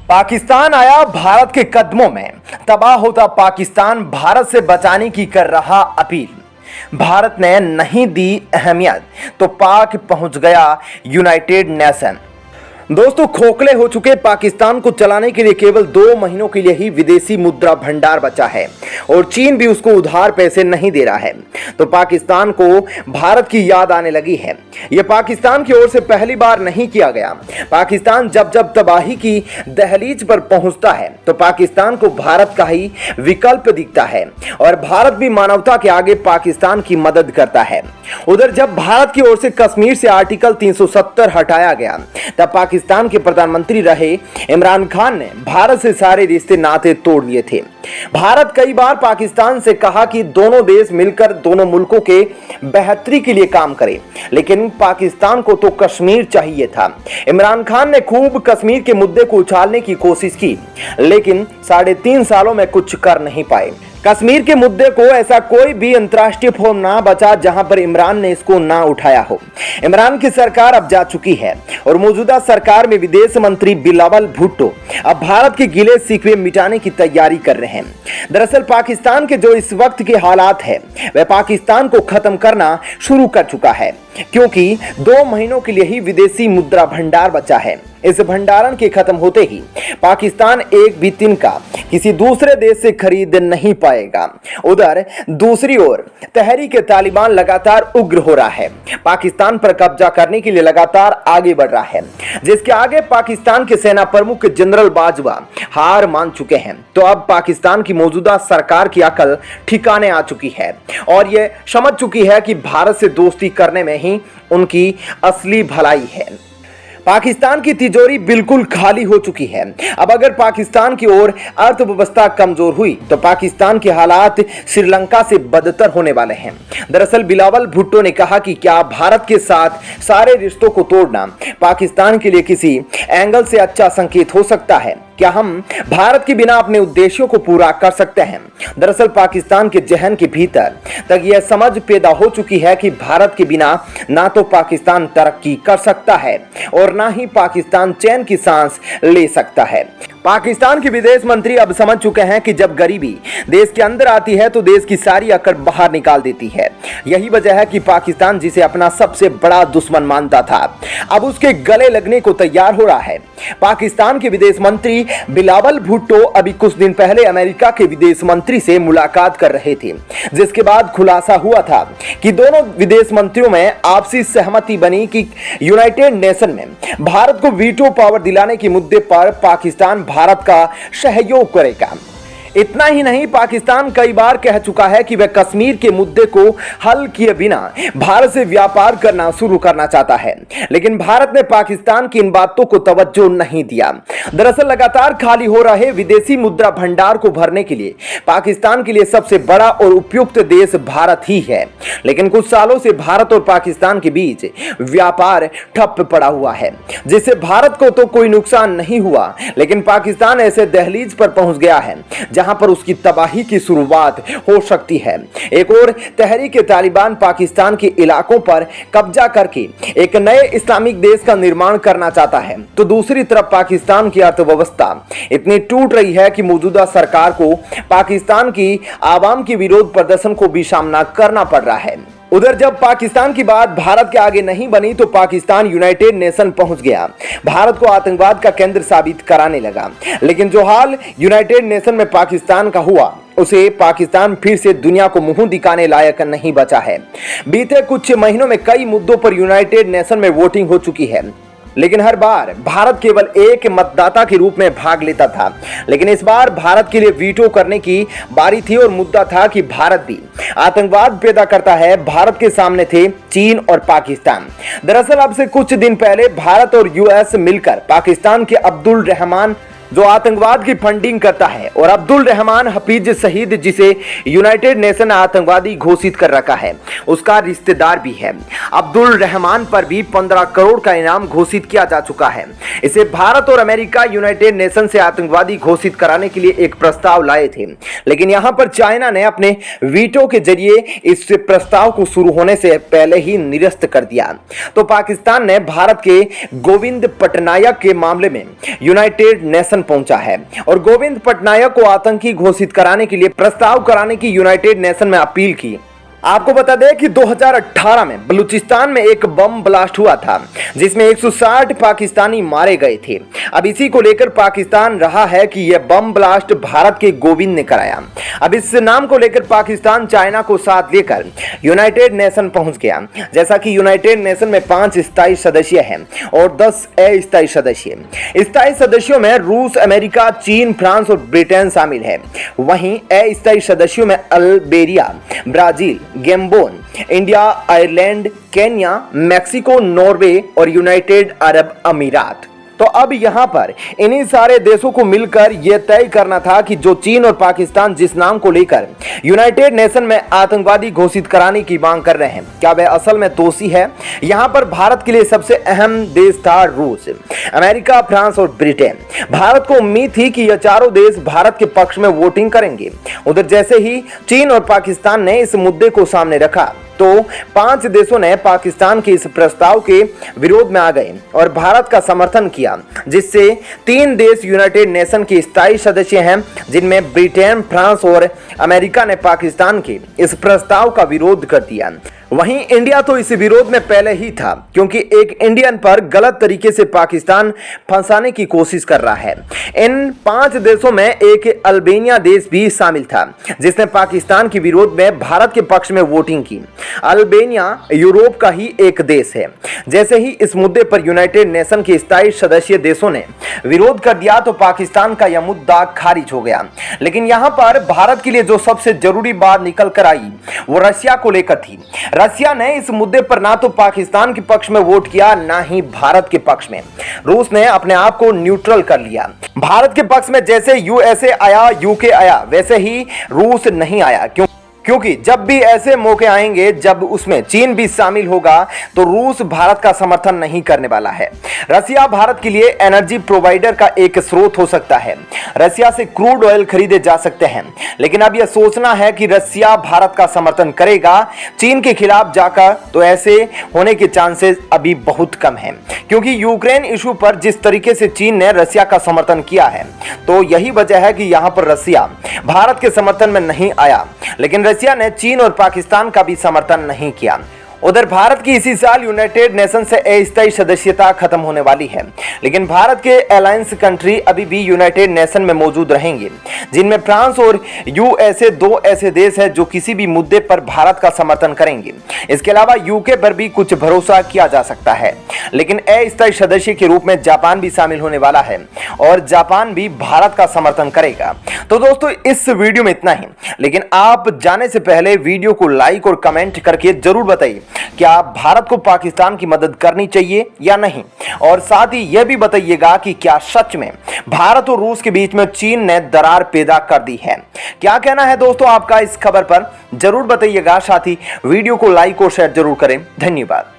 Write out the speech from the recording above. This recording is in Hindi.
पाकिस्तान आया भारत के कदमों में। तबाह होता पाकिस्तान भारत से बचाने की कर रहा अपील। भारत ने नहीं दी अहमियत तो पाक पहुंच गया यूनाइटेड नेशन। दोस्तों, खोखले हो चुके पाकिस्तान को चलाने के लिए केवल 2 महीनों के लिए ही विदेशी मुद्रा भंडार बचा है और चीन भी उसको उधार पैसे नहीं दे रहा है, तो पाकिस्तान को भारत की याद आने लगी है। यह पाकिस्तान की ओर से पहली बार नहीं किया गया। पाकिस्तान जब जब तबाही की दहलीज पर पहुंचता है तो पाकिस्तान को भारत का ही विकल्प दिखता है और भारत भी मानवता के आगे पाकिस्तान की मदद करता है। उधर जब भारत की ओर से कश्मीर से आर्टिकल 370 हटाया गया तब पाकिस्तान के प्रधानमंत्री रहे इमरान खान ने भारत से सारे रिश्ते नाते तोड़ लिए थे। भारत कई बार पाकिस्तान से कहा कि दोनों देश मिलकर दोनों मुल्कों के बेहतरी के लिए काम करें, लेकिन पाकिस्तान को तो कश्मीर चाहिए था। इमरान खान ने खूब कश्मीर के मुद्दे को उछालने की कोशिश की, लेकिन 3.5 सालों में कुछ कर नहीं पाए। कश्मीर के मुद्दे को ऐसा कोई भी अंतर्राष्ट्रीय फोरम ना बचा जहां पर इमरान ने इसको ना उठाया हो। इमरान की सरकार अब जा चुकी है और मौजूदा सरकार में विदेश मंत्री बिलावल भुट्टो अब भारत के गिले शिकवे मिटाने की तैयारी कर रहे हैं। दरअसल पाकिस्तान के जो इस वक्त के हालात है वह पाकिस्तान को खत्म करना शुरू कर चुका है, क्योंकि 2 महीनों के लिए ही विदेशी मुद्रा भंडार बचा है। इस भंडारण के खत्म होते ही पाकिस्तान एक भी तिनका किसी दूसरे देश से खरीद नहीं पाएगा। उधर दूसरी ओर तहरीक तालिबान लगातार उग्र हो रहा है, पाकिस्तान पर कब्जा करने के लिए लगातार आगे बढ़ रहा है, जिसके आगे पाकिस्तान के सेना प्रमुख जनरल बाजवा हार मान चुके हैं। तो अब पाकिस्तान की मौजूदा सरकार की अकल ठिकाने आ चुकी है और यह समझ चुकी है कि भारत से दोस्ती करने में ही उनकी असली भलाई है। पाकिस्तान की तिजोरी बिल्कुल खाली हो चुकी है। अब अगर पाकिस्तान की ओर अर्थव्यवस्था कमजोर हुई तो पाकिस्तान के हालात श्रीलंका से बदतर होने वाले हैं। दरअसल बिलावल भुट्टो ने कहा कि क्या भारत के साथ सारे रिश्तों को तोड़ना पाकिस्तान के लिए किसी एंगल से अच्छा संकेत हो सकता है? क्या हम भारत के बिना अपने उद्देश्यों को पूरा कर सकते हैं? दरअसल पाकिस्तान के जहन के भीतर तक यह समझ पैदा हो चुकी है कि भारत के बिना ना तो पाकिस्तान तरक्की कर सकता है और ना ही पाकिस्तान चैन की सांस ले सकता है। पाकिस्तान के विदेश मंत्री अब समझ चुके हैं कि जब गरीबी देश के अंदर आती है तो देश की सारी अकड़ बाहर निकाल देती है। यही वजह है कि पाकिस्तान जिसे अपना सबसे बड़ा दुश्मन मानता था अब उसके गले लगने को तैयार हो रहा है। पाकिस्तान के विदेश मंत्री बिलावल भुट्टो अभी कुछ दिन पहले अमेरिका के विदेश मंत्री से मुलाकात कर रहे थे, जिसके बाद खुलासा हुआ था कि दोनों विदेश मंत्रियों में आपसी सहमति बनी कि यूनाइटेड नेशन में भारत को वीटो पावर दिलाने के मुद्दे पर पाकिस्तान भारत का सहयोग करेगा। इतना ही नहीं, पाकिस्तान कई बार कह चुका है कि वह कश्मीर के मुद्दे को हल किए बिना भारत से व्यापार करना शुरू करना चाहता है, लेकिन भारत ने पाकिस्तान की इन बातों को तवज्जो नहीं दिया। दरअसल लगातार खाली हो रहे विदेशी मुद्रा भंडार को भरने के लिए पाकिस्तान के लिए सबसे बड़ा और उपयुक्त देश भारत ही है, लेकिन कुछ सालों से भारत और पाकिस्तान के बीच व्यापार ठप पड़ा हुआ है, जिससे भारत को तो कोई नुकसान नहीं हुआ, लेकिन पाकिस्तान ऐसे दहलीज पर पहुंच गया है जहां पर उसकी तबाही की शुरुआत हो सकती है। एक और तहरीक तालिबान पाकिस्तान के इलाकों पर कब्जा करके एक नए इस्लामिक देश का निर्माण करना चाहता है, तो दूसरी तरफ पाकिस्तान की अर्थव्यवस्था इतनी टूट रही है कि मौजूदा सरकार को पाकिस्तान की आवाम के विरोध प्रदर्शन को भी सामना करना पड़ रहा है। उधर जब पाकिस्तान की बात भारत के आगे नहीं बनी तो पाकिस्तान यूनाइटेड नेशन पहुंच गया, भारत को आतंकवाद का केंद्र साबित कराने लगा। लेकिन जो हाल यूनाइटेड नेशन में पाकिस्तान का हुआ उसे पाकिस्तान फिर से दुनिया को मुंह दिखाने लायक नहीं बचा है। बीते कुछ महीनों में कई मुद्दों पर यूनाइटेड नेशन में वोटिंग हो चुकी है, लेकिन हर बार भारत केवल एक मतदाता के रूप में भाग लेता था। लेकिन इस बार भारत के लिए वीटो करने की बारी थी और मुद्दा था कि भारत भी आतंकवाद पैदा करता है। भारत के सामने थे चीन और पाकिस्तान। दरअसल अब से कुछ दिन पहले भारत और यूएस मिलकर पाकिस्तान के अब्दुल रहमान जो आतंकवाद की फंडिंग करता है और अब्दुल रहमान हफीज शहीद जिसे यूनाइटेड नेशन आतंकवादी घोषित कर रखा है उसका रिश्तेदार भी है। अब्दुल रहमान पर भी 15 करोड़ का इनाम घोषित किया जा चुका है। इसे भारत और अमेरिका यूनाइटेड नेशन से आतंकवादी घोषित कराने के लिए एक प्रस्ताव लाए थे, लेकिन यहां पर चाइना ने अपने वीटो के जरिए इस प्रस्ताव को शुरू होने से पहले ही निरस्त कर दिया। तो पाकिस्तान ने भारत के गोविंद पटनायक के मामले में यूनाइटेड नेशन नेशन पहुंचा है और गोविंद पटनायक को आतंकी घोषित कराने के लिए प्रस्ताव कराने की यूनाइटेड नेशन में अपील की। आपको बता दें कि 2018 में बलूचिस्तान में एक बम ब्लास्ट हुआ था जिसमें 160 पाकिस्तानी मारे गए थे। अब इसी को लेकर पाकिस्तान रहा है कि यह बम ब्लास्ट भारत के गोविंद ने कराया। अब इस नाम को लेकर पाकिस्तान चाइना को साथ लेकर यूनाइटेड नेशन पहुंच गया। जैसा कि यूनाइटेड नेशन में 5 स्थायी सदस्य हैं और 10 अस्थायी सदस्य। स्थायी सदस्यों में रूस, अमेरिका, चीन, फ्रांस और ब्रिटेन शामिल है। वहीं अस्थायी सदस्यों में Albania, Brazil, Gabon, India, Ireland, Kenya, Mexico, Norway और यूनाइटेड अरब अमीरात। तो अब यहां पर इन्हीं सारे देशों को मिलकर यह तय करना था कि जो चीन और पाकिस्तान जिस नाम को लेकर यूनाइटेड नेशन में आतंकवादी घोषित कराने की मांग कर रहे हैं, क्या वह असल में दोषी है। यहां पर भारत के लिए सबसे अहम देश था रूस, अमेरिका, फ्रांस और ब्रिटेन। भारत को उम्मीद थी कि यह चारों देश भारत के पक्ष में वोटिंग करेंगे। उधर जैसे ही चीन और पाकिस्तान ने इस मुद्दे को सामने रखा तो 5 देशों ने पाकिस्तान के इस प्रस्ताव के विरोध में आ गए और भारत का समर्थन किया, जिससे 3 देश यूनाइटेड नेशन के स्थायी सदस्य हैं, जिनमें ब्रिटेन, फ्रांस और अमेरिका ने पाकिस्तान के इस प्रस्ताव का विरोध कर दिया। वहीं इंडिया तो इस विरोध में पहले ही था, क्योंकि एक इंडियन पर गलत तरीके से पाकिस्तान फंसाने की कोशिश कर रहा है। इन 5 देशों में एक अल्बेनिया देश भी शामिल था, जिसने पाकिस्तान के विरोध में भारत के पक्ष में वोटिंग की। अल्बेनिया यूरोप का ही एक देश है। जैसे ही इस मुद्दे पर यूनाइटेड नेशन के स्थायी सदस्य देशों ने विरोध कर दिया तो पाकिस्तान का यह मुद्दा खारिज हो गया। लेकिन यहां पर भारत के लिए जो सबसे जरूरी बात निकल कर आई वो रशिया को लेकर थी। रशिया ने इस मुद्दे पर ना तो पाकिस्तान के पक्ष में वोट किया, ना ही भारत के पक्ष में। रूस ने अपने आप को न्यूट्रल कर लिया। भारत के पक्ष में जैसे यूएसए आया, यूके आया, वैसे ही रूस नहीं आया। क्योंकि जब भी ऐसे मौके आएंगे जब उसमें चीन भी शामिल होगा तो रूस भारत का समर्थन नहीं करने वाला है। रशिया भारत के लिए एनर्जी प्रोवाइडर का एक स्रोत हो सकता है। रशिया से क्रूड ऑयल खरीदे जा सकते हैं, लेकिन अब यह सोचना है कि रशिया भारत का समर्थन करेगा चीन के खिलाफ जाकर, तो ऐसे होने के चांसेस अभी बहुत कम हैं। क्योंकि यूक्रेन इशू पर जिस तरीके से चीन ने रशिया का समर्थन किया है, तो यही वजह है कि यहां पर रशिया भारत के समर्थन में नहीं आया। लेकिन रशिया ने चीन और पाकिस्तान का भी समर्थन नहीं किया। उधर भारत की इसी साल यूनाइटेड नेशन से अस्थायी सदस्यता खत्म होने वाली है, लेकिन भारत के अलायंस कंट्री अभी भी यूनाइटेड नेशन में मौजूद रहेंगे, जिनमें फ्रांस और यूएसए 2 ऐसे देश हैं जो किसी भी मुद्दे पर भारत का समर्थन करेंगे। इसके अलावा यूके पर भी कुछ भरोसा किया जा सकता है, लेकिन अस्थायी सदस्य के रूप में जापान भी शामिल होने वाला है और जापान भी भारत का समर्थन करेगा। तो दोस्तों इस वीडियो में इतना ही, लेकिन आप जाने से पहले वीडियो को लाइक और कमेंट करके जरूर बताइए क्या भारत को पाकिस्तान की मदद करनी चाहिए या नहीं, और साथ ही यह भी बताइएगा कि क्या सच में भारत और रूस के बीच में चीन ने दरार पैदा कर दी है। क्या कहना है दोस्तों आपका इस खबर पर, जरूर बताइएगा। साथ ही वीडियो को लाइक और शेयर जरूर करें। धन्यवाद।